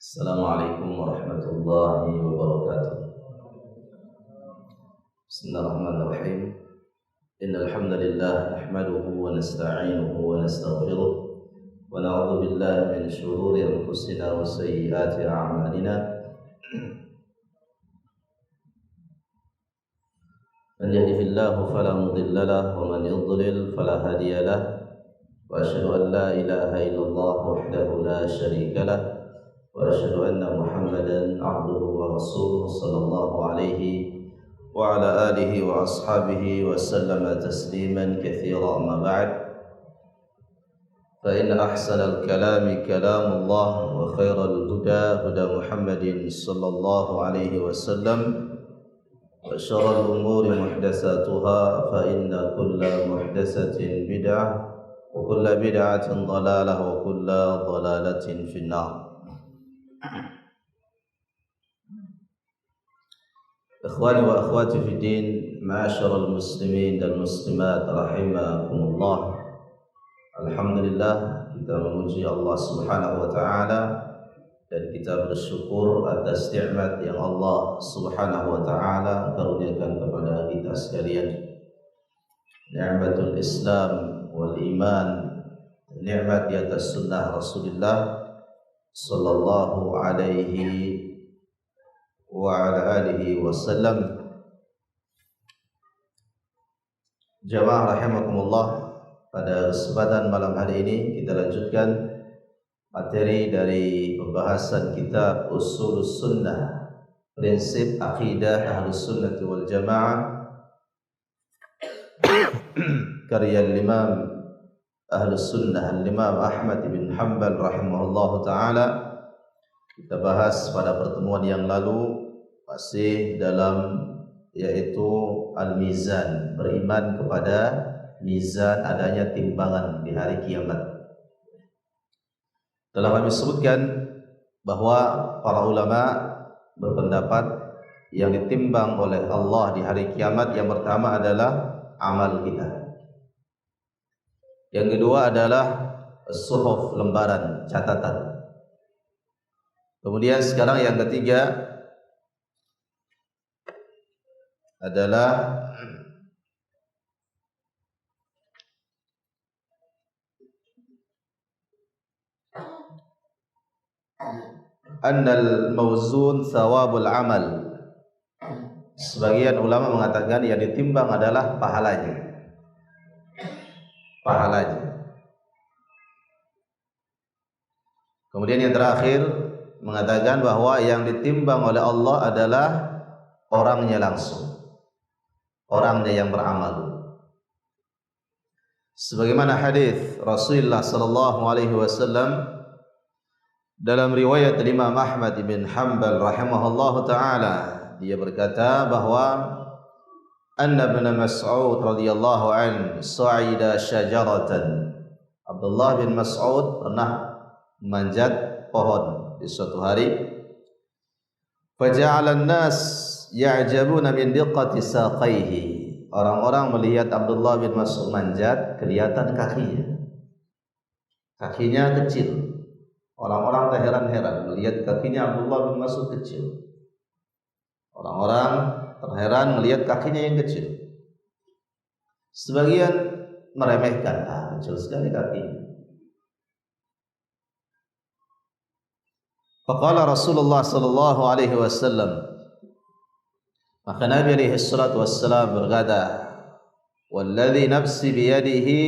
Assalamualaikum warahmatullahi wabarakatuh. Bismillahirrahmanirrahim. Innal hamdalillah nahmaduhu wa nasta'inuhu wa nastaghfiruh wa na'udzu billahi min shururi anfusina wa sayyiati a'malina. Man yahdihillahu fala mudilla lahu wa man yudlil fala hadiya lahu. Wa asyhadu an la ilaha illallah wahdahu la syarika lahu. وأشهد أن محمدا عبده ورسوله صلى الله عليه وعلى آله وأصحابه وسلم تسليما كثيرا. أما بعد، فإن أحسن الكلام كلام الله وخير الهدى هدى محمد صلى الله عليه وسلم وشر الأمور محدثاتها فإن كل محدثة بدعة وكل بدعة ضلالة وكل ضلالة في النار. Ikhwani wa akhwati fi din, ma'asyiral muslimin dan muslimat rahimakumullah. Alhamdulillah, kita memuji Allah Subhanahu wa taala dan kita bersyukur atas nikmat yang Allah Subhanahu wa taala karuniakan kepada kita sekalian. Nikmatul Islam wal iman, nikmat di atas sunnah Rasulullah sallallahu alaihi wa ala alihi wasallam. Jamaah rahimakumullah, pada kesempatan malam hari ini kita lanjutkan materi dari pembahasan kitab Ushulus Sunnah, prinsip akidah Ahlus Sunnah wal Jamaah, karya Imam Ahlus Sunnah Imam Ahmad bin Hanbal rahimahullahu taala. Kita bahas pada pertemuan yang lalu masih dalam yaitu al-mizan, beriman kepada mizan, adanya timbangan di hari kiamat. Telah kami sebutkan bahwa para ulama berpendapat yang ditimbang oleh Allah di hari kiamat, yang pertama adalah amal kita, yang kedua adalah suhuf, lembaran catatan, kemudian sekarang yang ketiga adalah annal mawzun thawabul amal. Sebagian ulama mengatakan yang ditimbang adalah pahalanya. Kemudian yang terakhir mengatakan bahwa yang ditimbang oleh Allah adalah orangnya langsung, orangnya yang beramal. Sebagaimana hadis Rasulullah sallallahu alaihi wasallam dalam riwayat Imam Ahmad bin Hanbal rahimahullahu taala, dia berkata bahwa anna bin Mas'ud radhiyallahu an sa'ida syajaratan. Abdullah bin Mas'ud pernah memanjat pohon di suatu hari. Faja'ala an-nas ya'jabuna min diqqati saqaihi. Orang-orang melihat Abdullah bin Mas'ud manjat, kelihatan kakinya kecil. Orang-orang terheran-heran melihat kakinya Abdullah bin Mas'ud kecil. Orang-orang terheran melihat kakinya yang kecil. Sebagian meremehkan, kecil sekali kakinya. Faqala Rasulullah sallallahu alaihi wasallam, maka Nabi alaihi salatu wassalam berkata, walladzi nafsi biyadihi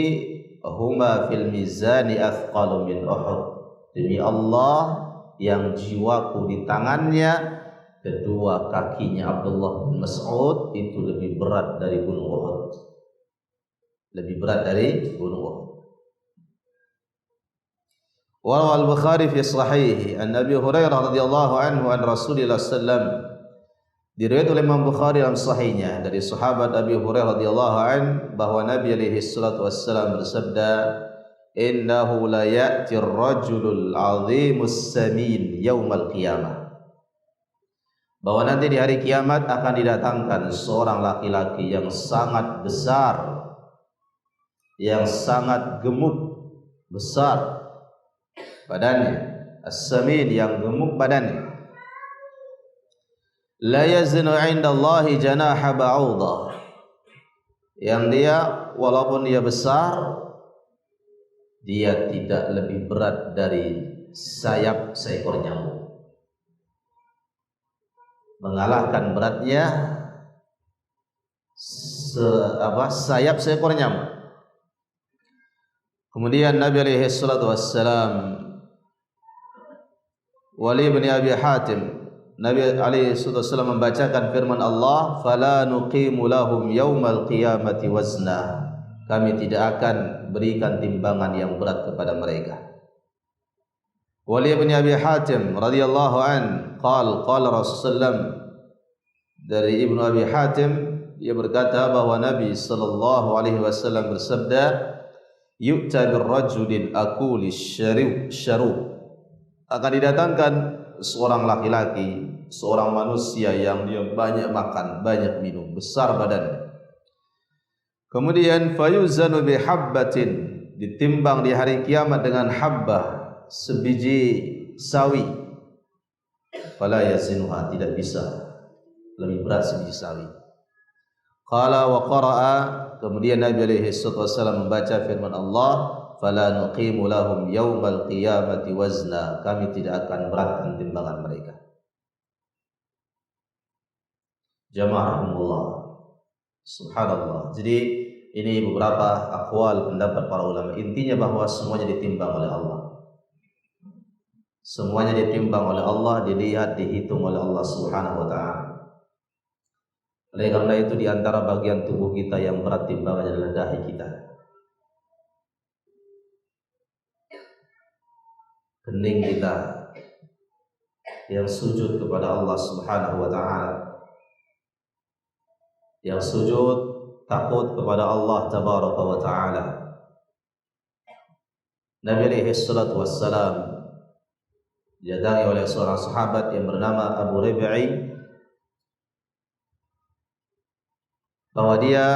huma fil mizani athqalu min Uhud. Demi Allah yang jiwaku di tangannya, kedua kakinya Abdullah bin Mas'ud itu lebih berat dari gunung Uhud. Lebih berat dari gunung Uhud. Wa al-Bukhari fi sahihi an Abi Hurairah radhiyallahu anhu an Rasulillah sallam. Diriwayatkan oleh Imam Bukhari dalam sahihnya dari sahabat Abi Hurairah radhiyallahu an bahwa Nabi alaihi salatu wassalam bersabda, innahu la ya'ti ar-rajulul 'azimus samin yaumal qiyamah. Bahwa nanti di hari kiamat akan didatangkan seorang laki-laki yang sangat besar, yang sangat gemuk, besar badannya, as-samin yang gemuk badannya. La yazinu 'indallahi janaha ba'udah, yang dia walaupun dia besar, dia tidak lebih berat dari sayap seekor nyamuk. Mengalahkan beratnya sayap seekor nyamuk. Kemudian Nabi alaihi salatu wassalam, Wali bin Abi Hatim, Nabi alaihi wasallam membacakan firman Allah, "Fala nuqimu lahum yaumal qiyamati wazna." Kami tidak akan berikan timbangan yang berat kepada mereka. Wali bin Abi Hatim radhiyallahu an qala Rasulullah, dari Ibnu Abi Hatim dia berkata bahwa Nabi sallallahu alaihi wasallam bersabda, "Yu'ta birrajulin aquli syarub." Akan didatangkan seorang laki-laki, seorang manusia yang dia banyak makan, banyak minum, besar badannya. Kemudian fayuzanu bihabbatin, ditimbang di hari kiamat dengan habbah, sebiji sawi. Fala yazinuha, tidak bisa lebih berat sebiji sawi. Qala wa qara'a, kemudian Nabi alaihi wasallam membaca firman Allah, fala nuqimu lahum yaumal qiyamati wazna. Kami tidak akan beratkan timbangan mereka. Jama'ahumullah. Subhanallah. Jadi ini beberapa aqwal pendapat para ulama. Intinya bahwa semuanya ditimbang oleh Allah. Semuanya ditimbang oleh Allah, dilihat, dihitung oleh Allah Subhanahu wa taala. Oleh karena itu di antara bagian tubuh kita yang berat timbangannya adalah dahi kita. Kening kita yang sujud kepada Allah Subhanahu wa taala. Yang sujud takut kepada Allah Tabaraka wa taala. Nabi alaihi salatu wassalam didatangi oleh seorang sahabat yang bernama Abu Rabi'i, bahwa dia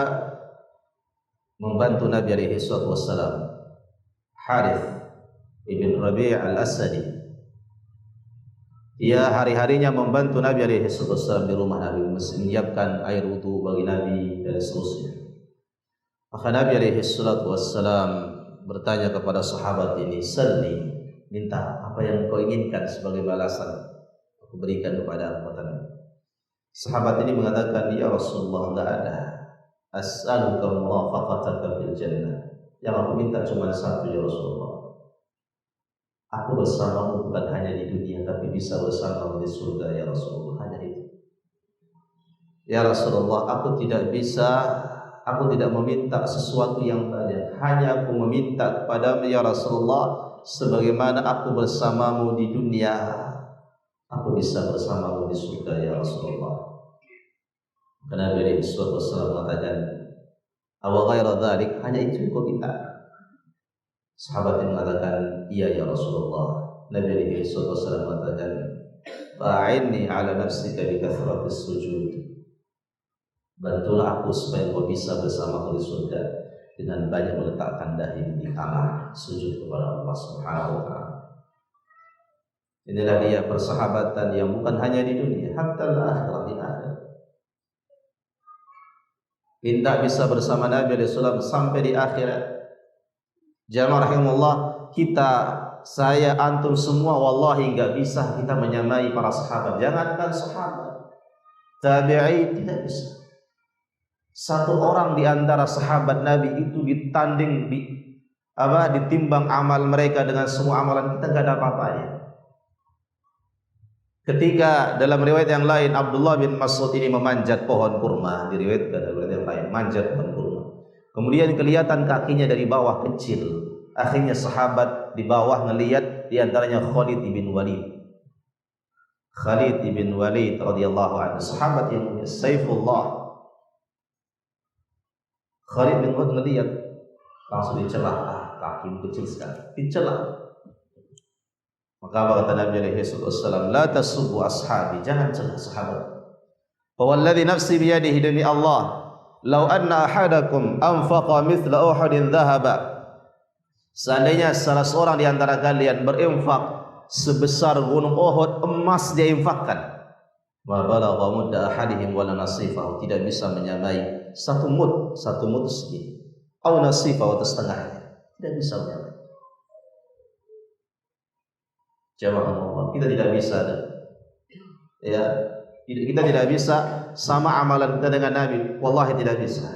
membantu Nabi alaihi salatu wassalam, Harith ibn Rabi' al-Asadi. Dia hari-harinya membantu Nabi alaihi salatu wassalam di rumah Nabi, menyiapkan air wudu bagi Nabi dan seterusnya. Maka Nabi alaihi salatu wassalam bertanya kepada sahabat ini, "Salli, minta apa yang kau inginkan sebagai balasan, aku berikan kepada kata Nabi." Sahabat ini mengatakan, "Ya Rasulullah, enggak ada. As'aluka murafaqataka fil jannah." Yang aku minta cuma satu, ya Rasulullah. Aku bersamamu bukan hanya di dunia, tapi bisa bersamamu di surga, ya Rasulullah. Hanya itu. Ya Rasulullah, aku tidak meminta sesuatu yang banyak. Hanya aku meminta kepadamu, ya Rasulullah, sebagaimana aku bersamamu di dunia, aku bisa bersamamu di surga, ya Rasulullah. Karena Nabi sallallahu alaihi wasallam mengatakan, "Awa ghaira dzalik?" Hanya itu yang kau minta. Sahabat yang mengatakan, "Iya ya Rasulullah." Nabi sallallahu alaihi wasallam mengatakan, "Fa'inni 'ala nafsika bi kathratis sujud." Bantulah aku supaya kau bisa bersamaku di surga dengan banyak meletakkan dahi di tanah, sujud kepada Allah Subhanahu wa taala. Inilah dia persahabatan yang bukan hanya di dunia, hatta akhirat, di akhirat. Minta bisa bersama Nabi sallallahu alaihi wasallam sampai di akhirat. Jamaah rahimahullah, kita, saya, antum semua wallahi enggak bisa kita menyamai para sahabat. Jangankan sahabat, tabi'i tidak bisa. Satu orang di antara sahabat Nabi itu ditanding ditimbang amal mereka dengan semua amalan kita, enggak ada apa-apanya. Ketika dalam riwayat yang lain Abdullah bin Mas'ud ini memanjat pohon kurma, diriwayatkan dalam riwayat yang lain, manjat pohon kurma. Kemudian kelihatan kakinya dari bawah kecil. Akhirnya sahabat di bawah ngelihat, di antaranya Khalid ibn Walid. Khalid ibn Walid radhiyallahu anhu, sahabat yang Saifullah. Khalid bin Walid ngelihat, langsung dicelah, kaki kecil sekali, dicelah. Maka apa kata Nabi alaihi wasallam, "La tasubbu ashabi," jangan celah sahabat. Fa walladzi nafsi bi yadihi, demi Allah, "Lau anna ahadakum anfaqa mithla Uhudin dhahaba." Seandainya salah seorang di antara kalian berinfak sebesar gunung Uhud emas dia infakkan. Ma balagha mudda ahadihim wala nasifahu, tidak bisa menyamai satu mud segini. Atau nasifahu atau setengahnya, tidak bisa menyamai. Jamaah Allah, kita tidak bisa, ya, kita tidak bisa sama amalan kita dengan Nabi. Wallahi tidak bisa.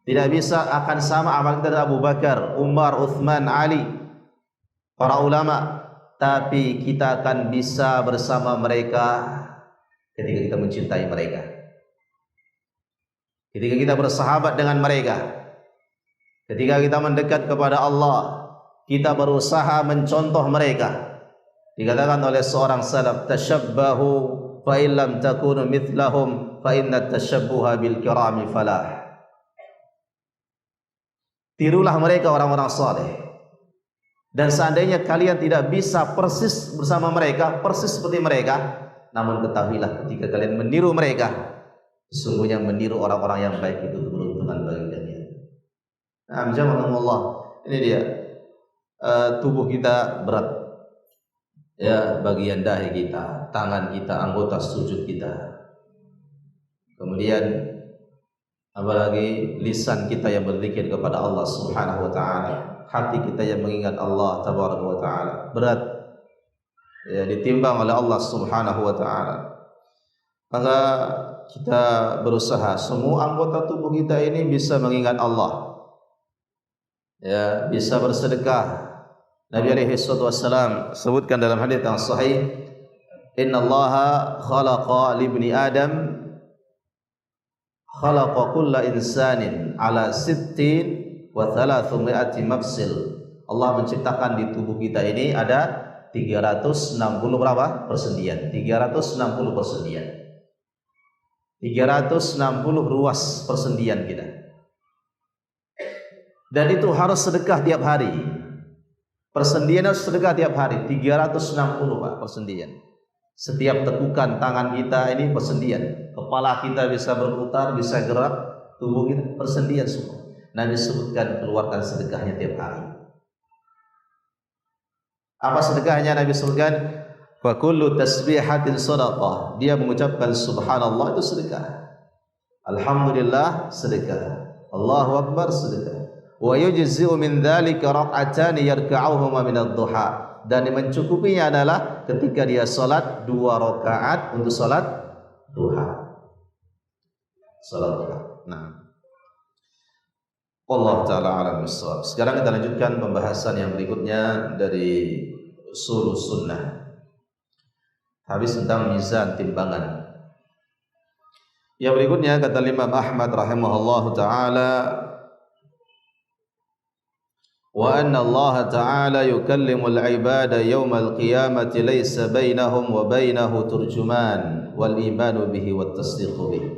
Tidak bisa akan sama amalan kita dengan Abu Bakar, Umar, Uthman, Ali, para ulama. Tapi kita akan bisa bersama mereka ketika kita mencintai mereka, ketika kita bersahabat dengan mereka, ketika kita mendekat kepada Allah, kita berusaha mencontoh mereka. Dikatakan oleh seorang salaf, tashabbahu fa illam takunu mithlahum fa inna tashabbuha bil kirami falah. Tirulah mereka orang-orang saleh. Dan seandainya kalian tidak bisa persis bersama mereka, persis seperti mereka, namun ketahuilah ketika kalian meniru mereka, sesungguhnya meniru orang-orang yang baik itu keberuntungan bagi kalian. Nah, jamaah Allah, ini dia, tubuh kita berat, ya, bagian dahi kita, tangan kita, anggota sujud kita, kemudian apalagi lisan kita yang berzikir kepada Allah Subhanahu wa taala, hati kita yang mengingat Allah Tabaraka wa taala, berat, ya, ditimbang oleh Allah Subhanahu wa taala. Maka kita berusaha semua anggota tubuh kita ini bisa mengingat Allah, ya, bisa bersedekah. Nabi alaihi wasallam sebutkan dalam hadis yang sahih, innallaha khalaqa libni adam khalaqa kulla insanin ala sittin wa thalathumai'ati mafsil. Allah menciptakan di tubuh kita ini ada 360 berapa? Persendian. 360 persendian. 360 ruas persendian kita. Dan itu harus sedekah tiap hari. Persendian harus sedekah tiap hari. 360 Pak persendian. Setiap tekukan tangan kita ini persendian. Kepala kita bisa berputar, bisa gerak, tubuh kita persendian semua. Nabi sebutkan keluarkan sedekahnya tiap hari. Apa sedekahnya? Nabi sebutkan, fa kullu tasbihatin shadaqah. Dia mengucapkan subhanallah itu sedekah. Alhamdulillah sedekah. Allahu akbar sedekah. Wa yujzi'u min dzalika rak'atan yarka'uhuma min ad-duha. Dan mencukupinya adalah ketika dia salat 2 rakaat untuk salat duha. Salat duha. Nah, Allah taala alam bissawab. Sekarang kita lanjutkan pembahasan yang berikutnya dari usul sunnah. Habis tentang mizan, timbangan. Yang berikutnya kata Imam Ahmad rahimahullahu taala, wa anna Allah ta'ala yukallimul ibada yawmal qiyamati laysa bainahum wa bainahu turjuman wal imanu bihi wat tasdiqu bihi.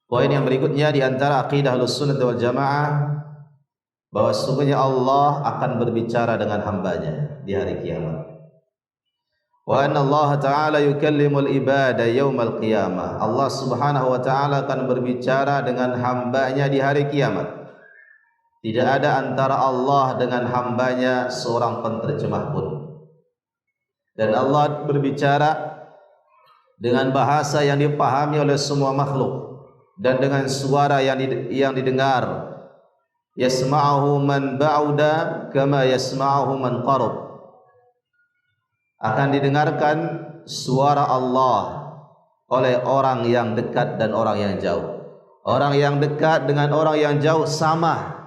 Poin yang berikutnya di antara akidah Ahlussunnah wal Jamaah, bahwa sesungguhnya Allah akan berbicara dengan hambanya di hari kiamat. Wa anna Allah ta'ala yukallimul ibada yawmal qiyamah. Allah Subhanahu wa ta'ala akan berbicara dengan hambanya di hari kiamat. Tidak ada antara Allah dengan hambanya seorang penterjemah pun. Dan Allah berbicara dengan bahasa yang dipahami oleh semua makhluk dan dengan suara yang didengar. Yasma'uhu man ba'uda kama yasma'uhu man qarab. Akan didengarkan suara Allah oleh orang yang dekat dan orang yang jauh. Orang yang dekat dengan orang yang jauh sama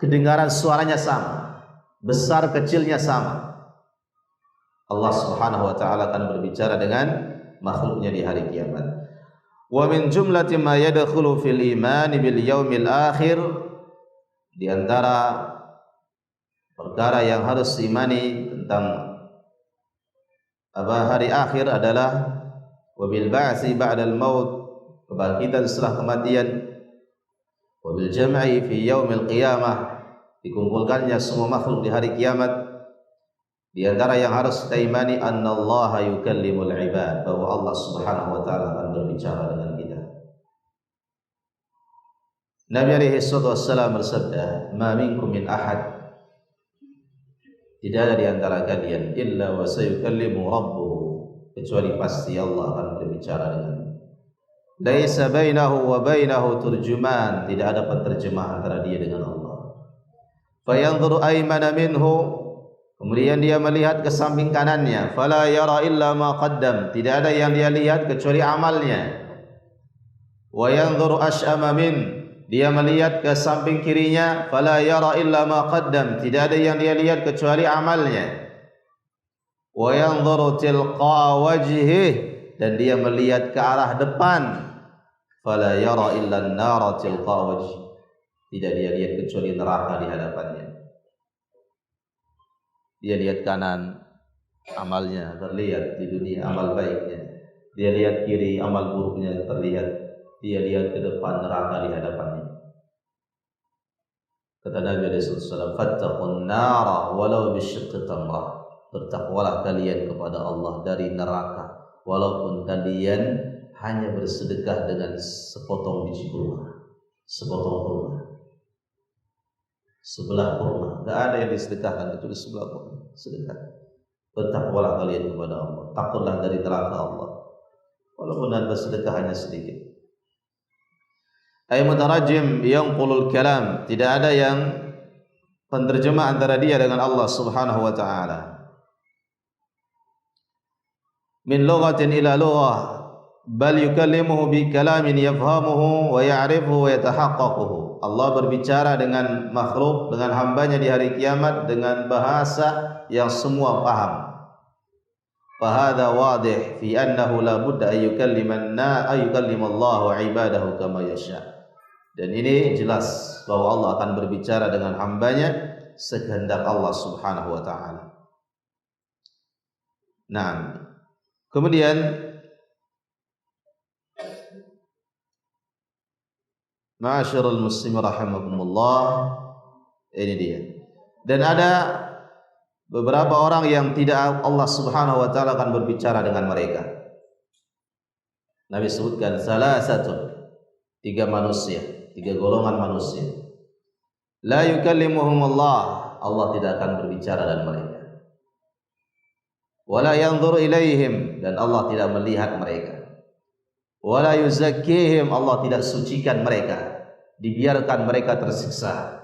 kedengaran suaranya sama, besar kecilnya sama. Allah Subhanahu wa taala akan berbicara dengan makhluknya di hari kiamat. Wa min jumlati ma yadkhulu fil iman bil yaumil akhir, di antara perkara yang harus diimani tentang hari akhir adalah wabil ba'si ba'dal maut, kebangkitan setelah kematian, wabil jam'i fi yaumil qiyamah, dikumpulkannya semua makhluk di hari kiamat. Di antara yang harus kita imani, annallaha yukallimul ibad, bahwa Allah Subhanahu wa taala akan berbicara dengan kita. Nabi alaihi wassalam bersabda, "Ma minkum min ahad Tidak ada di antara kalian illa wa sayukallimu rabbuhu, kecuali pasti Allah akan berbicara dengannya. Laisa bainahu wa bainahu turjuman, tidak ada penterjemah antara dia dengan Allah. Fayanzuru aymana minhu, kemudian dia melihat ke samping kanannya, fala yara illa ma qaddam, tidak ada yang dia lihat kecuali amalnya. Wa yanzuru ash'ama min, dia melihat ke samping kirinya, fala yara illa ma qaddam, tidak ada yang dia lihat kecuali amalnya. Wa yanzuru tilqa wajhihi, dan dia melihat ke arah depan, fala yara illa an-nara tilqa wajhi, tidak dia lihat kecuali neraka di hadapannya. Dia lihat kanan, amalnya terlihat di dunia, amal baiknya. Dia lihat kiri, amal buruknya terlihat. Dia lihat ke depan, neraka di hadapannya. Kata Nabi SAW, fattaqun nara walau bisyiqqi tamrah, bertakwalah kalian kepada Allah dari neraka, walaupun kalian hanya bersedekah dengan sepotong biji kurma, sepotong kurma, sebelah kurma. Tidak ada yang disedekahkan kecuali sebelah kurma, sedekah. Bertakwalah kalian kepada Allah, takutlah dari neraka Allah, walaupun anda sedekah hanya sedikit. Ay mutarajim yanqulul kalam, tidak ada yang penterjemah antara dia dengan Allah Subhanahu wa taala. Min lughatin ila lughah, bal yukallimuhu bi kalamin yafhamuhu wa ya'rifuhu wa yatahaqqaquhu. Allah berbicara dengan makhluk, dengan hambanya di hari kiamat dengan bahasa yang semua paham. Fahadha wadih fi annahu la budda an yukallimallahu ibadahu kama yasha. Dan ini jelas bahwa Allah akan berbicara dengan hambanya sekehendak Allah Subhanahu wa taala. Nah, kemudian ma'asyiral muslimin rahimakumullah, ini dia. Dan ada beberapa orang yang tidak Allah Subhanahu wa taala akan berbicara dengan mereka. Nabi sebutkan salasatun, tiga manusia, tiga golongan manusia. La yukallimuhum Allah, Allah tidak akan berbicara dengan mereka. Wala yanzuru ilaihim, dan Allah tidak melihat mereka. Wala yuzakkihim, Allah tidak sucikan mereka, dibiarkan mereka tersiksa.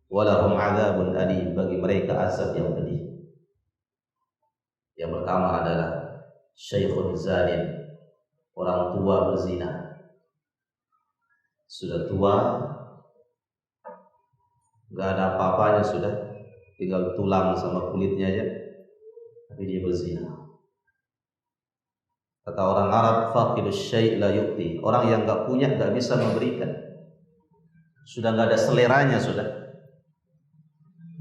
Walahum adzabun alim, bagi mereka azab yang pedih. Yang pertama adalah syaikhun zanin, orang tua berzina. Sudah tua, enggak ada apa-apanya, sudah tinggal tulang sama kulitnya aja, tapi dia berzina. Kata orang Arab, faqidus syai' la yu'ti, orang yang enggak punya enggak bisa memberikan. Sudah enggak ada seleranya, sudah.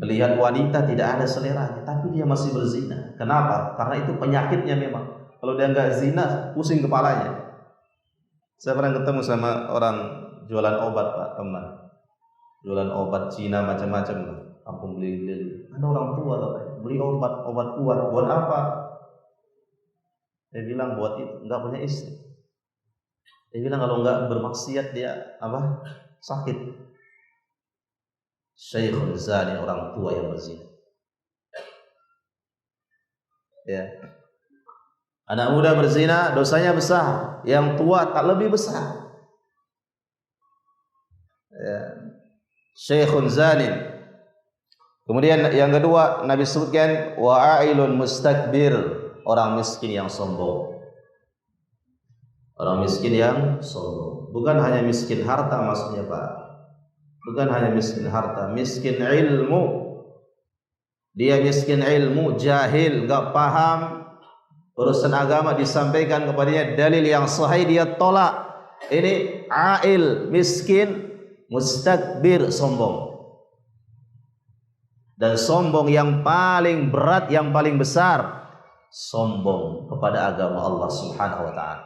Melihat wanita tidak ada seleranya, tapi dia masih berzina. Kenapa? Karena itu penyakitnya memang. Kalau dia enggak zina, pusing kepalanya. Saya pernah ketemu sama orang jualan obat, Pak, teman. Jualan obat Cina macam-macam, kampung beli-beli. Ada orang tua katanya, beli obat kuat. Buat apa? Dia bilang buat itu, enggak punya istri. Dia bilang kalau enggak bermaksiat dia apa? Sakit. Syekhul zani, orang tua yang berzina. Ya. Anak muda berzina dosanya besar, yang tua tak lebih besar. Ya. Syekhun zanin. Kemudian yang kedua Nabi sebutkan wa'ailun mustakbir, orang miskin yang sombong. Orang miskin yang sombong. Bukan hanya miskin harta maksudnya, Pak. Bukan hanya miskin harta, miskin ilmu. Dia miskin ilmu, jahil, enggak paham urusan agama, disampaikan kepadanya dalil yang sahih dia tolak. Ini ail, miskin, mustakbir, sombong. Dan sombong yang paling berat, yang paling besar, sombong kepada agama Allah Subhanahu wa taala.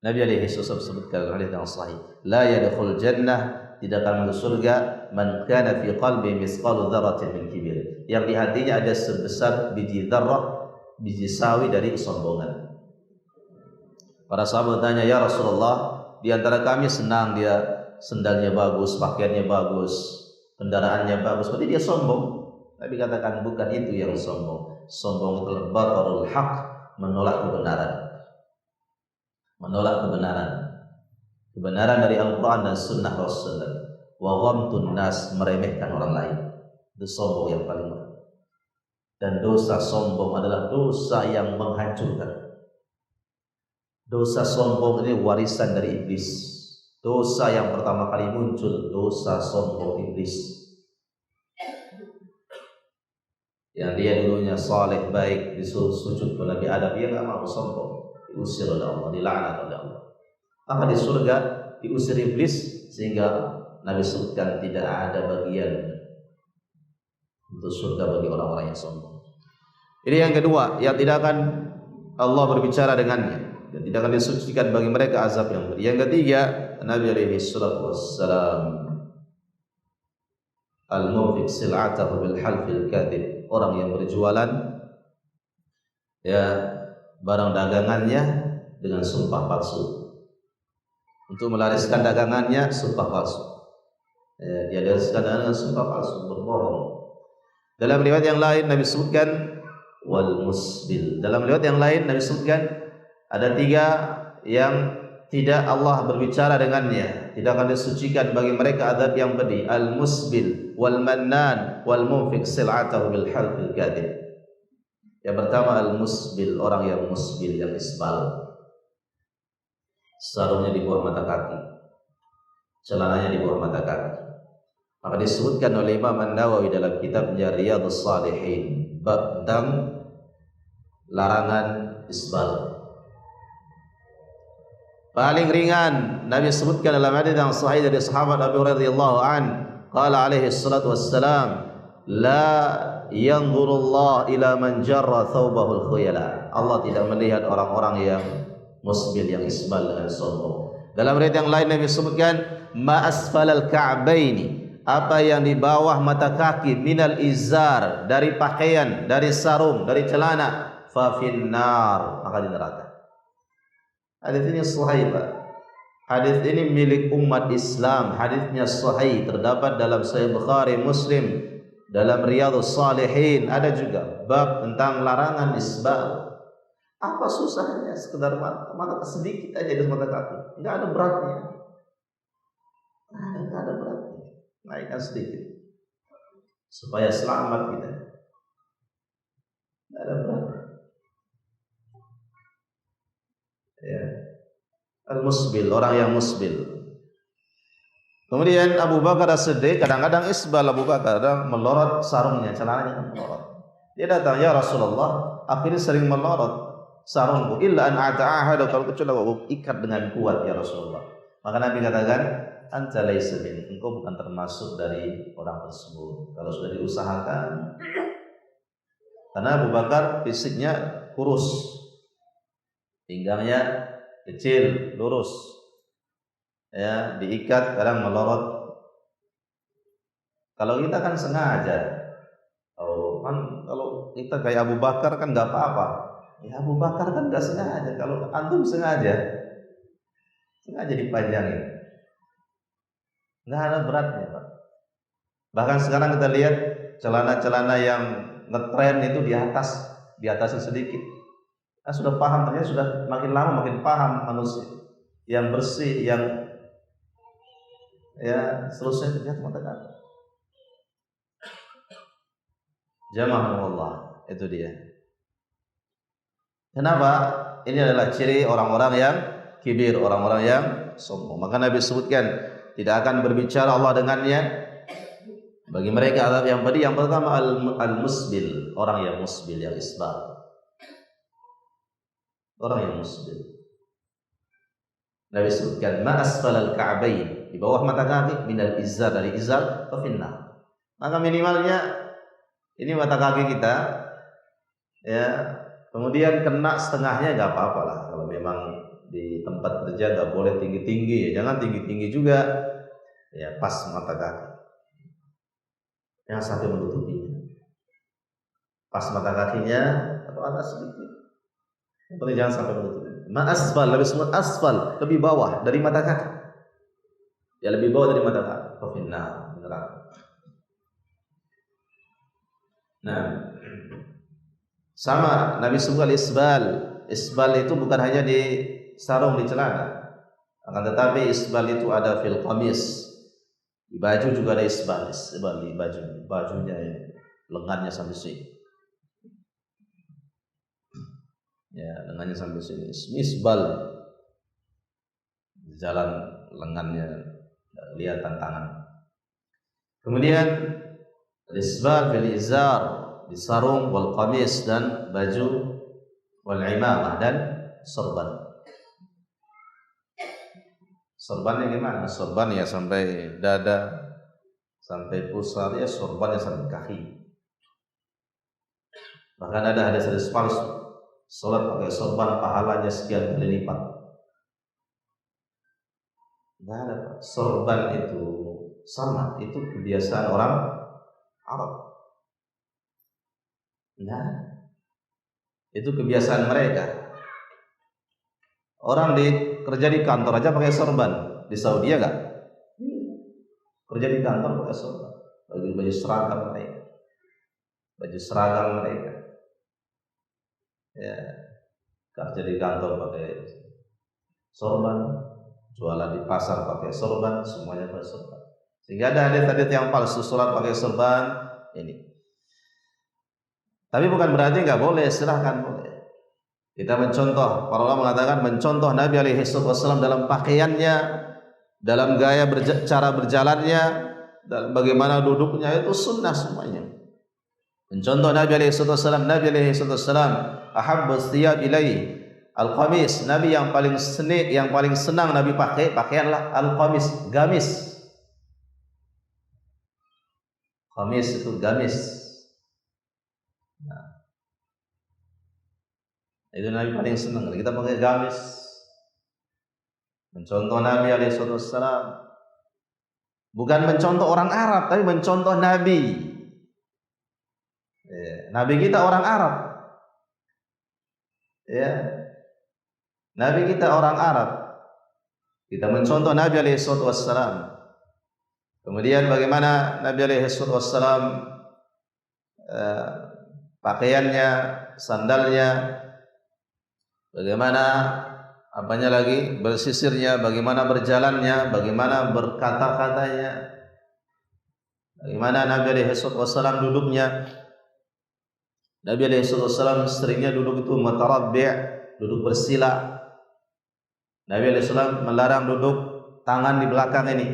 Nabi alaihi wasallam sebutkan dalam hadis yang sahih, la yadkhul jannah, tidak akan masuk surga, man kana fi qalbi misqalu dzarratin min kibir, yang di hatinya ada sebesar biji dzarrah, biji sawi dari kesombongan. Para sahabat bertanya, ya Rasulullah, di antara kami senang dia sendalnya bagus, pakaiannya bagus, kendaraannya bagus, berarti dia sombong. Nabi katakan bukan itu yang sombong. Sombong itu batarul haq, menolak kebenaran. Menolak kebenaran. Kebenaran dari Al-Quran dan Sunnah Rasulullah. Wa ghamtun nas, meremehkan orang lain. Itu sombong yang paling berat. Dan dosa sombong adalah dosa yang menghancurkan. Dosa sombong ini warisan dari iblis. Dosa yang pertama kali muncul, dosa sombong iblis. Yang dia dulunya saleh baik, disuruh sujud kepada Nabi Adam, dia enggak mau, sombong, diusir oleh Allah, dilaknat oleh Allah. Maka di surga diusir iblis, sehingga Nabi sebutkan tidak ada bagian untuk surga bagi orang-orang yang sombong. Ini yang kedua, yang tidak akan Allah berbicara dengannya, dan tidak akan disucikan bagi mereka azab yang pedih. Yang ketiga, Nabi alaihi salatu wassalam, al-munfiq sil'atahu bil halfil kadhib, orang yang berjualan ya barang dagangannya dengan sumpah palsu. Untuk melariskan dagangannya sumpah palsu. Dia lariskan dengan sumpah palsu, berbohong. Dalam riwayat yang lain Nabi sebutkan wal musbil. Dalam riwayat yang lain Nabi sebutkan ada 3 yang tidak Allah berbicara dengannya, tidak akan disucikan bagi mereka azab yang pedih. Al-musbil, wal mannan, wal munfiq sil'atahu bil halfil kadhib. Yang pertama al-musbil, orang yang musbil, yang isbal. Sarungnya di bawah mata kaki, celananya di bawah mata kaki. Maka disebutkan oleh Imam An-Nawawi dalam kitabnya Riyadhus Shalihin, bab tentang larangan isbal. Paling ringan Nabi sebutkan dalam hadis yang sahih dari sahabat Abu Hurairah radhiyallahu an, qala alaihi salatu wassalam, la yanzurullah ila man jarra thawbahul khuyala. Allah tidak melihat orang-orang yang musbil, yang isbal dengan sombong. Dalam riwayat yang lain Nabi sebutkan ma asfalal ka'baini, apa yang di bawah mata kaki, minal izar, dari pakaian, dari sarung, dari celana, fa finnar, maka di neraka. Hadis ini sahih, Pak. Hadis ini milik umat Islam. Hadisnya sahih, terdapat dalam Sahih Bukhari, Muslim, dalam Riyadhus Shalihin. Ada juga bab tentang larangan isbal. Apa susahnya sekedar mata sedikit aja di mata kaki? Enggak ada beratnya. Enggak ada beratnya. Naikkan sedikit supaya selamat kita. Enggak ada beratnya. Ya. Al-musbil, orang yang musbil. Kemudian Abu Bakar As-Siddiq, kadang-kadang isbal Abu Bakar, kadang melorot sarungnya, celananya melorot. Dia datang, ya Rasulullah, aku ini sering melorot sarungku, illa an ata'ahadu, kalau kecuali aku ikat dengan kuat ya Rasulullah. Maka Nabi katakan, anta laysa min, engkau bukan termasuk dari orang tersebut. Kalau sudah diusahakan, karena Abu Bakar fisiknya kurus, pinggangnya kecil, lurus, ya, diikat kadang melorot. Kalau kita kan sengaja, kalau kita kayak Abu Bakar kan nggak apa-apa. Ya Abu Bakar kan nggak sengaja. Kalau antum sengaja dipanjangin, nggak ada beratnya, Pak. Bahkan sekarang kita lihat celana-celana yang ngetren itu di atasnya sedikit. Nah, sudah paham, ternyata sudah makin lama makin paham manusia yang bersih, yang ya seterusnya ternyata mata kaki. Jamaah Allah, itu dia. Kenapa? Ini adalah ciri orang-orang yang kibir, orang-orang yang sombong. Maka Nabi sebutkan tidak akan berbicara Allah dengannya. Bagi mereka azab yang pedih. Yang pertama al-musbil, orang yang musbil, yang isbal. Orang yang musbil. Nabi sebutkan ma asfalal ka'bain, di bawah mata kaki, minal izar, dari izar ke finnar. Maka minimalnya ini mata kaki kita, ya, kemudian kena setengahnya nggak apa-apa lah. Kalau memang di tempat kerja nggak boleh tinggi-tinggi, ya jangan tinggi-tinggi juga, ya pas mata kaki, yang sampai menutupinya, pas mata kakinya atau atas sedikit. Tapi jangan sampai menutup. Ma'asfal, lebih semut asfal, lebih bawah dari mata kaki. Ya lebih bawah dari mata kaki. Kofinna, neraka. Nah, sama Nabi suka isbal. Isbal itu bukan hanya di sarung di celana, akan tetapi isbal itu ada fil qamis. Di baju juga ada isbal, isbal di bajunya ini, lengannya sampai sini. Ya, lengannya sampai sini. Isbal. Jalan lengannya kelihatan tangan. Kemudian isbal fil izar, di sarung, wal qamis, dan baju, wal imamah, dan sorban. Sorbannya gimana? Sorban ya sampai dada, sampai pusar, ya sorbannya sampai kaki. Bahkan ada hadis palsu, sholat pakai sorban pahalanya sekian kali lipat. Nggak ada. Sorban itu sama, itu kebiasaan orang Arab. Nah, itu kebiasaan mereka. Orang kerja di kantor aja pakai sorban. Di Saudi ya enggak? Kerja di kantor pakai sorban. Baju seragam mereka. Baju seragam mereka. Ya, kerja di kantor pakai sorban, jualan di pasar pakai sorban, semuanya pakai sorban. Sehingga ada hadis-hadis yang palsu, sholat pakai sorban ini. Tapi bukan berarti enggak boleh, silahkan boleh. Kita mencontoh, para ulama mengatakan mencontoh Nabi alaihi wasallam dalam pakaiannya, dalam gaya cara berjalannya, dalam bagaimana duduknya, itu sunnah semuanya. Mencontoh Nabi alaihi wasallam, Nabi alaihi wasallam ahabbu thiyab ilaihi al-qamis. Nabi yang paling senang Nabi pakai pakaianlah al-qamis, gamis. Qamis itu gamis. Itu Nabi paling senang kita pakai gamis. Mencontoh Nabi alaihi wasallam, bukan mencontoh orang Arab, tapi mencontoh Nabi. Nabi kita orang Arab. Ya. Nabi kita orang Arab. Kita mencontoh Nabi alaihi wasallam. Kemudian bagaimana Nabi alaihi wasallam pakaiannya, sandalnya, bagaimana apanya lagi, bersisirnya, bagaimana berjalannya, bagaimana berkata-katanya, bagaimana Nabi alaihi wasallam duduknya. Nabi alaihi wasallam seringnya duduk itu mutarabbi', duduk bersila. Nabi alaihi wasallam melarang duduk tangan di belakang ini.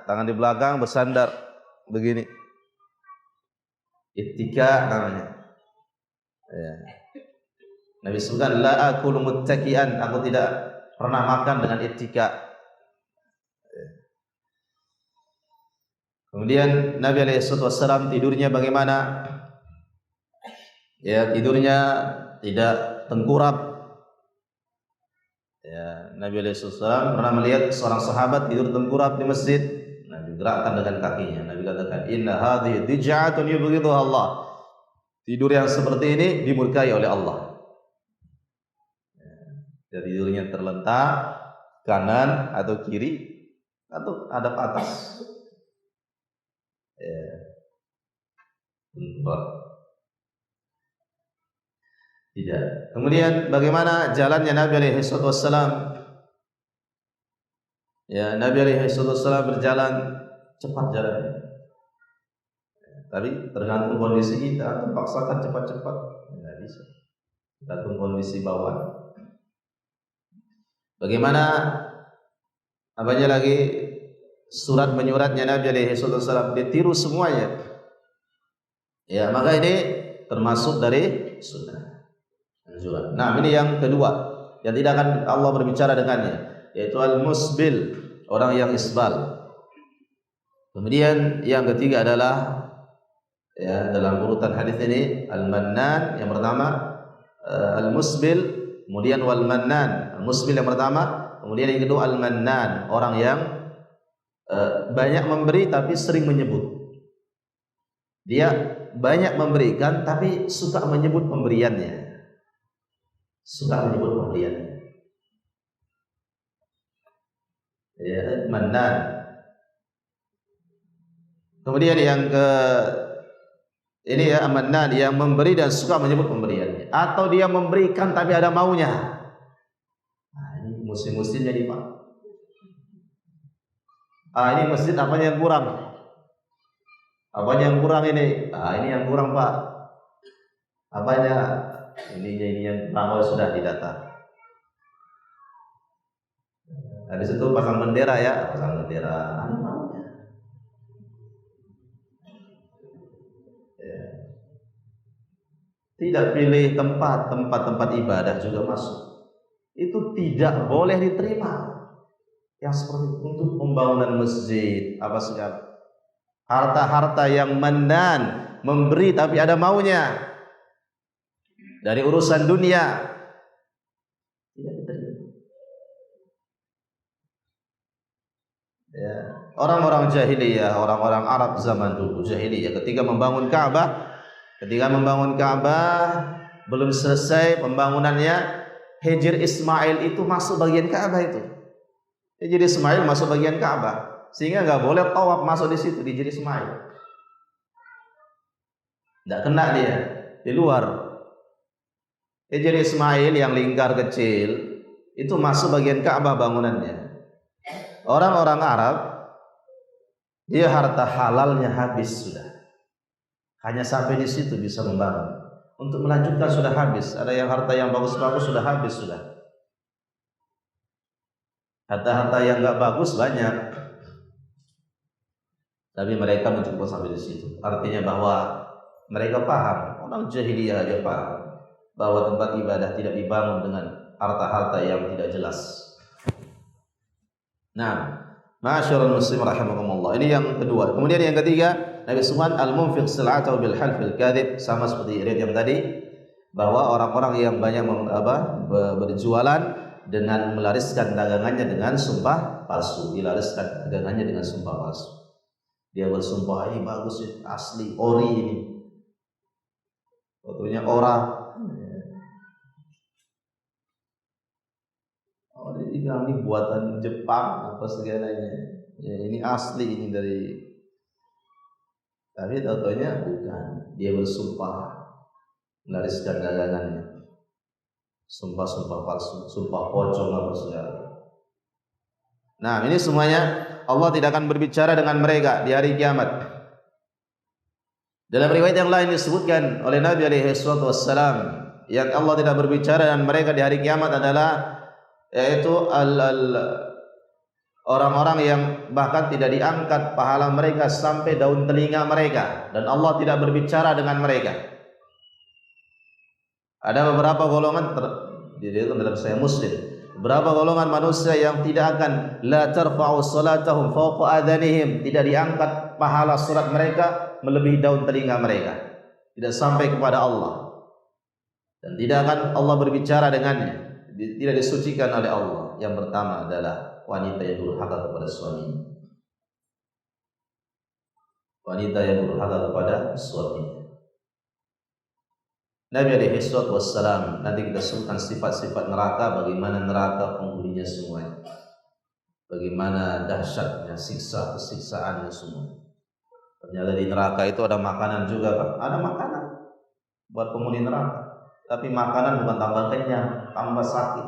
Tangan di belakang bersandar begini. Ittika namanya. Ya. Nabi sebutkan la akulu muttaki'an, aku tidak pernah makan dengan ittika. Kemudian Nabi alaihi wasallam tidurnya bagaimana? Ya, tidurnya tidak tengkurap. Ya, Nabi alaihi wasallam pernah melihat seorang sahabat tidur tengkurap di masjid. Nabi gerakkan dengan kakinya. Nabi katakan, "Inna hadhihi dij'atun yubghidhuha Allah." Tidur yang seperti ini dimurkai oleh Allah. Jadi tidurnya terlentak kanan atau kiri atau hadap atas. Ya. Tidak. Kemudian bagaimana jalannya Nabi alaihi wasallam? Ya, Nabi alaihi wasallam berjalan cepat jalannya. Tapi tergantung kondisi kita, paksakan cepat-cepat tidak bisa. Tergantung kondisi bawaan. Bagaimana apanya lagi surat menyuratnya Nabi alaihi wasallam, ditiru semuanya. Ya, maka ini termasuk dari sunnah. Nah, ini yang kedua yang tidak akan Allah berbicara dengannya, yaitu al-musbil, orang yang isbal. Kemudian yang ketiga adalah, ya, dalam urutan hadis ini al-mannan yang pertama, al-musbil, kemudian wal-mannan. Al-musbil yang pertama, kemudian yang kedua al-mannan, orang yang banyak memberi tapi sering menyebut. Dia banyak memberikan tapi suka menyebut pemberiannya. Suka menyebut pemberiannya. Ya, mannan. Kemudian Ini ya Amannan, yang memberi dan suka menyebut pemberiannya. Atau dia memberikan tapi ada maunya. Nah, ini musim-musimnya nih Pak. Ini masjid apanya yang kurang? Apanya yang kurang ini? Ini yang kurang Pak. Apanya? Ini yang kurang. Sudah didata. Habis itu pasang bendera ya, pasang bendera. Ada maunya. Ya. Tidak pilih tempat ibadah juga masuk. Itu tidak boleh diterima. Yang seperti untuk pembangunan masjid apa segala. Harta-harta yang mandan, memberi tapi ada maunya. Dari urusan dunia tidak diterima. Ya, orang-orang jahiliyah, orang-orang Arab zaman dulu jahiliyah ketika membangun Ka'bah belum selesai pembangunannya, Hijr Ismail itu masuk bagian Ka'bah itu. Hijr Ismail masuk bagian Ka'bah, sehingga nggak boleh tawaf masuk di situ di Hijr Ismail. Nggak kena dia di luar. Hijr Ismail yang lingkar kecil itu masuk bagian Ka'bah bangunannya. Orang-orang Arab dia harta halalnya habis sudah. Hanya sampai di situ bisa membangun. Untuk melanjutkan sudah habis. Ada yang harta yang bagus-bagus sudah habis sudah. Harta-harta yang enggak bagus banyak. Tapi mereka mencukup sampai di situ. Artinya bahwa mereka paham, orang jahiliyah aja paham bahwa tempat ibadah tidak dibangun dengan harta-harta yang tidak jelas. Nah, ma'asyiral muslim rahimakumullah. Ini yang kedua. Kemudian yang ketiga, Nabi Subhan al-munfiq sil'atahu bil halfil kadhib, sama seperti riwayat yang tadi, bahwa orang-orang yang banyak berjualan dengan melariskan dagangannya dengan sumpah palsu, dilariskan dagangannya dengan sumpah palsu. Dia bersumpah ini bagus, asli, ori ini. Fotonya ora. Dibilang ini buatan Jepang apa segalanya. Ya, ini asli ini dari. Tapi tahu-taunya bukan. Dia bersumpah melariskan dagangannya. Sumpah-sumpah palsu, sumpah pocong apa segala. Nah, ini semuanya Allah tidak akan berbicara dengan mereka di hari kiamat. Dalam riwayat yang lain disebutkan oleh Nabi alaihi wassalam yang Allah tidak berbicara dengan mereka di hari kiamat adalah yaitu orang-orang yang bahkan tidak diangkat pahala mereka sampai daun telinga mereka, dan Allah tidak berbicara dengan mereka. Ada beberapa golongan dalam Sahih Muslim, beberapa golongan manusia yang tidak akan la tarfa'u salatahum fawqa adhanihim, tidak diangkat pahala salat mereka melebihi daun telinga mereka, tidak sampai kepada Allah, dan tidak akan Allah berbicara dengannya, tidak disucikan oleh Allah. Yang pertama adalah wanita yang durhaka kepada suaminya. Wanita yang durhaka kepada suaminya. Nabi alaihi wassalam, nanti kita sebutkan sifat-sifat neraka, bagaimana neraka penghuninya semuanya, bagaimana dahsyatnya siksaannya semua. Ternyata di neraka itu ada makanan juga, Pak. Ada makanan buat penghuni neraka. Tapi makanan bukan tambah kenyang, tambah sakit.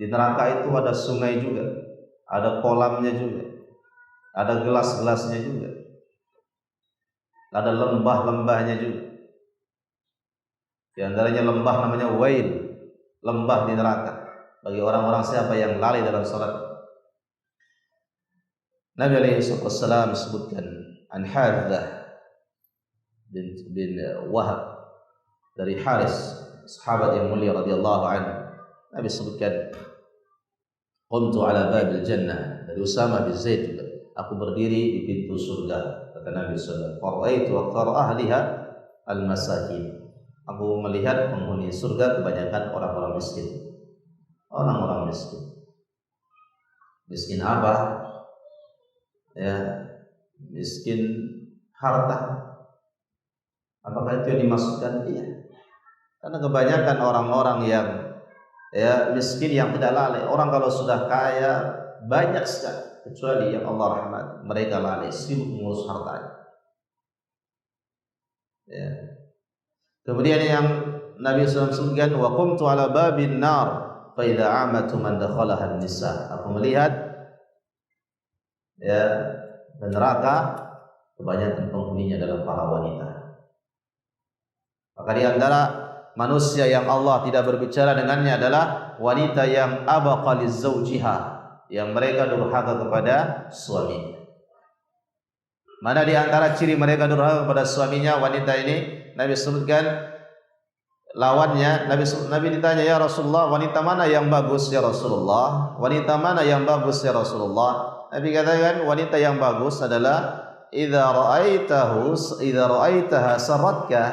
Di neraka itu ada sungai juga, ada kolamnya juga, ada gelas-gelasnya juga, ada lembah-lembahnya juga. Di antaranya lembah namanya Wail, lembah di neraka bagi orang-orang siapa yang lalai dalam salat. Nabi alaihi wasallam sebutkan an Haddah bin Wahab dari Haris, sahabat yang mulia radhiyallahu anhu. Nabi sebutkan, qumtu ala babil jannah, dari Usama bin Zaid juga, aku berdiri di pintu surga, kata Nabi sallallahu alaihi wasallam, faraitu aktsara ahliha al-masakin, aku melihat penghuni surga kebanyakan orang-orang miskin. Orang-orang miskin. Miskin apa? Ya, miskin harta. Apakah itu yang dimaksudkan? Iya. Karena kebanyakan orang-orang yang miskin yang tidak lalai. Orang kalau sudah kaya banyak sekali, kecuali yang Allah rahmat, mereka lalai, sibuk mengurus hartanya. Ya. Kemudian yang Nabi SAW sebutkan, wa qumtu ala babin nar fa idza amatu man dakhalaha an-nisa. Aku melihat ya neraka kebanyakan penghuninya adalah para wanita. Maka di antara manusia yang Allah tidak berbicara dengannya adalah wanita yang abaqa lizaujiha, yang mereka durhaka kepada suaminya. Mana di antara ciri mereka durhaka kepada suaminya wanita ini? Nabi sebutkan lawannya. Nabi ditanya, ya Rasulullah, wanita mana yang bagus ya Rasulullah? Wanita mana yang bagus ya Rasulullah? Nabi katakan wanita yang bagus adalah idza ra'aitaha saratka,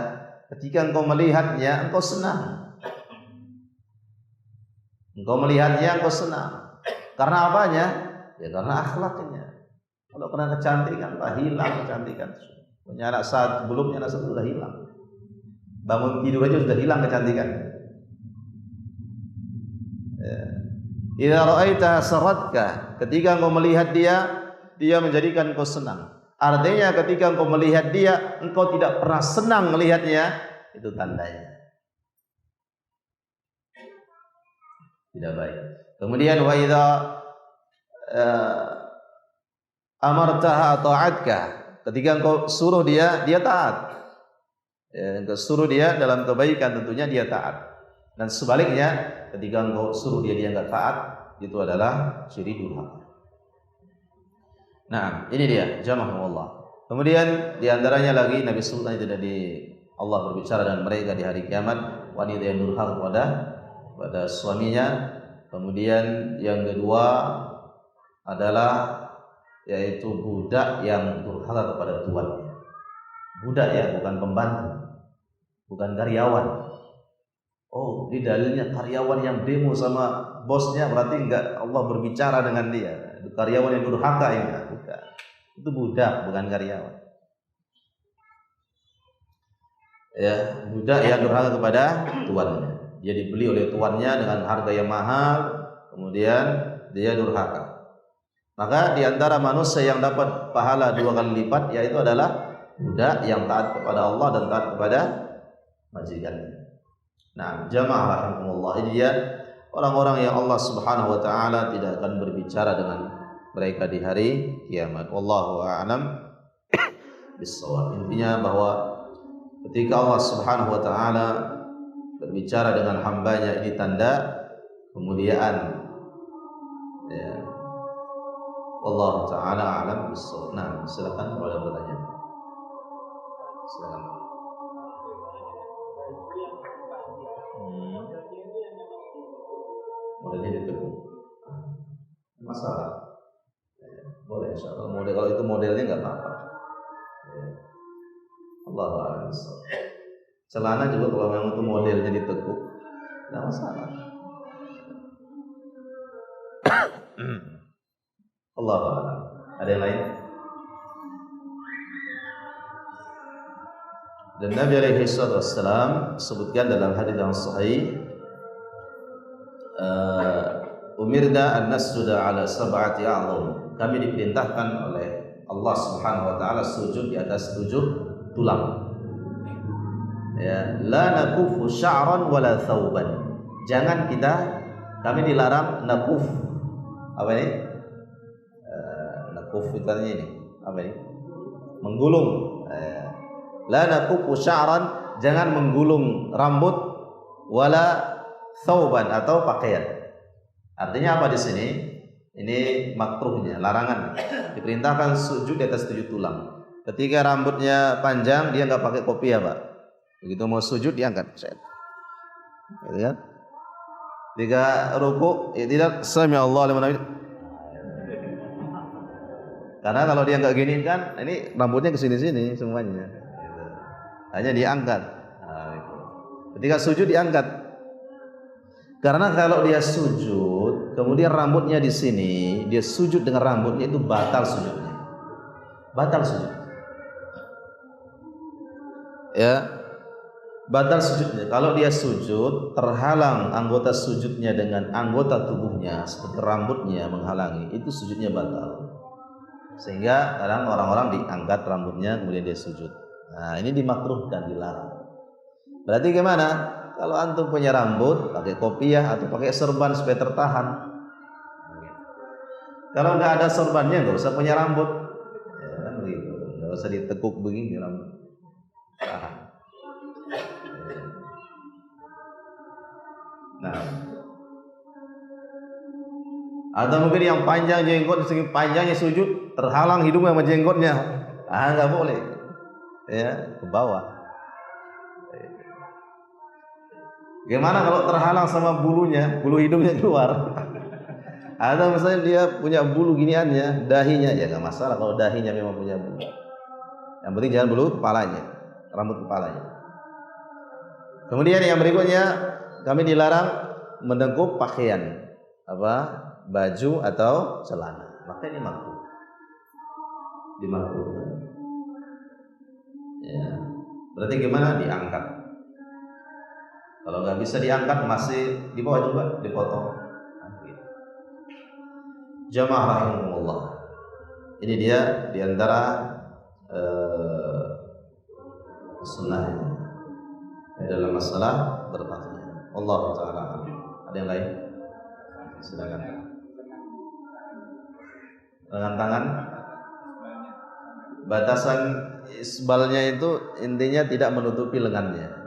ketika engkau melihatnya engkau senang. Engkau melihatnya engkau senang. Karena apanya? Ya karena akhlaknya. Kalau karena kecantikan, hilang kecantikan. Punya anak saat belumnya anak sudah hilang. Bangun tidur aja sudah hilang kecantikan. Idza ra'aitaha saratka, ketika engkau melihat dia menjadikan engkau senang. Artinya ketika engkau melihat dia, engkau tidak pernah senang melihatnya, itu tandanya tidak baik. Kemudian wa idza amartaha ta'atka, ketika engkau suruh dia taat. Ya, engkau suruh dia dalam kebaikan tentunya dia taat. Dan sebaliknya ketika engkau suruh dia enggak taat, itu adalah ciri durhaka. Nah, ini dia jamaahullah. Kemudian di antaranya lagi Nabi Sultan tidak Allah berbicara dengan mereka di hari kiamat, wanita yang durhaka kepada suaminya. Kemudian yang kedua adalah yaitu budak yang durhaka kepada tuannya. Budak ya, bukan pembantu, bukan karyawan. Oh, ini dalilnya karyawan yang demo sama bosnya, berarti enggak Allah berbicara dengan dia. Itu karyawan yang durhaka ini, bukan. Itu budak, bukan karyawan. Ya, budak yang durhaka kepada tuannya. Dia dibeli oleh tuannya dengan harga yang mahal, kemudian dia durhaka. Maka di antara manusia yang dapat pahala 2 kali lipat yaitu adalah budak yang taat kepada Allah dan taat kepada majikannya. Nah, jamaah rahimakumullah, ini dia orang-orang yang Allah Subhanahu wa taala tidak akan berbicara dengan mereka di hari kiamat. Wallahu a'lam bissawab. Intinya bahwa ketika Allah Subhanahu wa taala berbicara dengan hambanya, ini tanda kemuliaan. Ya. Allah taala a'lam bissawab. Nah, silakan kalau ada pertanyaan. Silakan. Modelnya ditekuk. Masalah. Boleh insyaallah. Model kalau itu modelnya enggak apa-apa. Allahu a'lam bissawab. Celana juga kalau memang itu modelnya ditekuk, enggak masalah. Allahu a'lam. Ada yang lain? Dan Nabi alaihi wasallam sebutkan dalam hadis yang sahih, umirna an nasjuda ala sab'ati a'dham. Kami diperintahkan oleh Allah Subhanahu wa taala sujud di atas 7 tulang. Ya, la nakufu sya'ran wala thawban. Jangan kami dilarang nakuf. Apa ini? Nakuf itu ini. Apa ini? Menggulung. La nakufu sya'ran, jangan menggulung rambut, wala thawban atau pakaian. Artinya apa di sini? Ini makruhnya, larangan. Diperintahkan sujud di atas 7 tulang. Ketika rambutnya panjang, dia enggak pakai kopiah, Pak. Begitu mau sujud diangkat. Gitu kan? Ketika ruku, ya tidak sami Allah liman hamid. Karena kalau dia enggak gini kan, ini rambutnya ke sini-sini semuanya. Hanya diangkat. Ketika sujud diangkat. Karena kalau dia sujud, kemudian rambutnya di sini, dia sujud dengan rambutnya, itu batal sujudnya. Batal sujud. Ya. Batal sujudnya. Kalau dia sujud, terhalang anggota sujudnya dengan anggota tubuhnya, seperti rambutnya menghalangi, itu sujudnya batal. Sehingga kadang orang-orang diangkat rambutnya kemudian dia sujud. Nah, ini dimakruhkan, dilarang. Berarti gimana? Kalau antum punya rambut, pakai kopiah atau pakai serban supaya tertahan. Kalau nggak ada serbannya, nggak usah punya rambut. Ya, kan begitu. Nggak usah ditekuk begini rambut. Tahan. Nah, atau mungkin yang panjang jenggot, segi panjangnya sujud, terhalang hidungnya sama jenggotnya. Nggak boleh. Ya, ke bawah. Gimana kalau terhalang sama bulunya, bulu hidungnya keluar? Ada misalnya dia punya bulu giniannya, dahinya, ya nggak masalah kalau dahinya memang punya bulu. Yang penting jangan bulu kepalanya, rambut kepalanya. Kemudian yang berikutnya, kami dilarang mendengkup pakaian, baju atau celana. Maka ini makruh, dimakruhkan. Ya, berarti gimana? Diangkat. Kalau nggak bisa diangkat, masih di bawah juga dipotong. Jamaah rahimahumullah. Ini dia diantara sunnah dalam masalah berpakaian. Allah Taala. Ada yang lain? Silakan. Dengan tangan. Batasan isbalnya itu intinya tidak menutupi lengannya.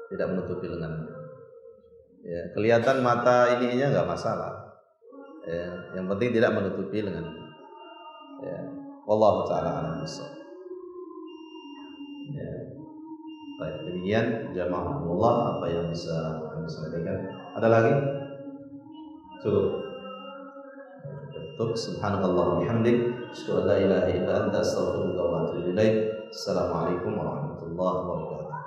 Tidak menutupi lengannya. Ya, kelihatan mata ininya nggak masalah. Ya, yang penting tidak menutupi lengannya. Ya, wallahu taala a'lam bissawab. Ya. Baik, demikian jamaah Allah apa yang bisa kami sampaikan. Ada lagi? Cukup. Tutup. Subhanallah wa bihamdik, asyhadu an la ilaha illa anta, astaghfiruka wa atubu ilaik. Assalamualaikum warahmatullahi wabarakatuh.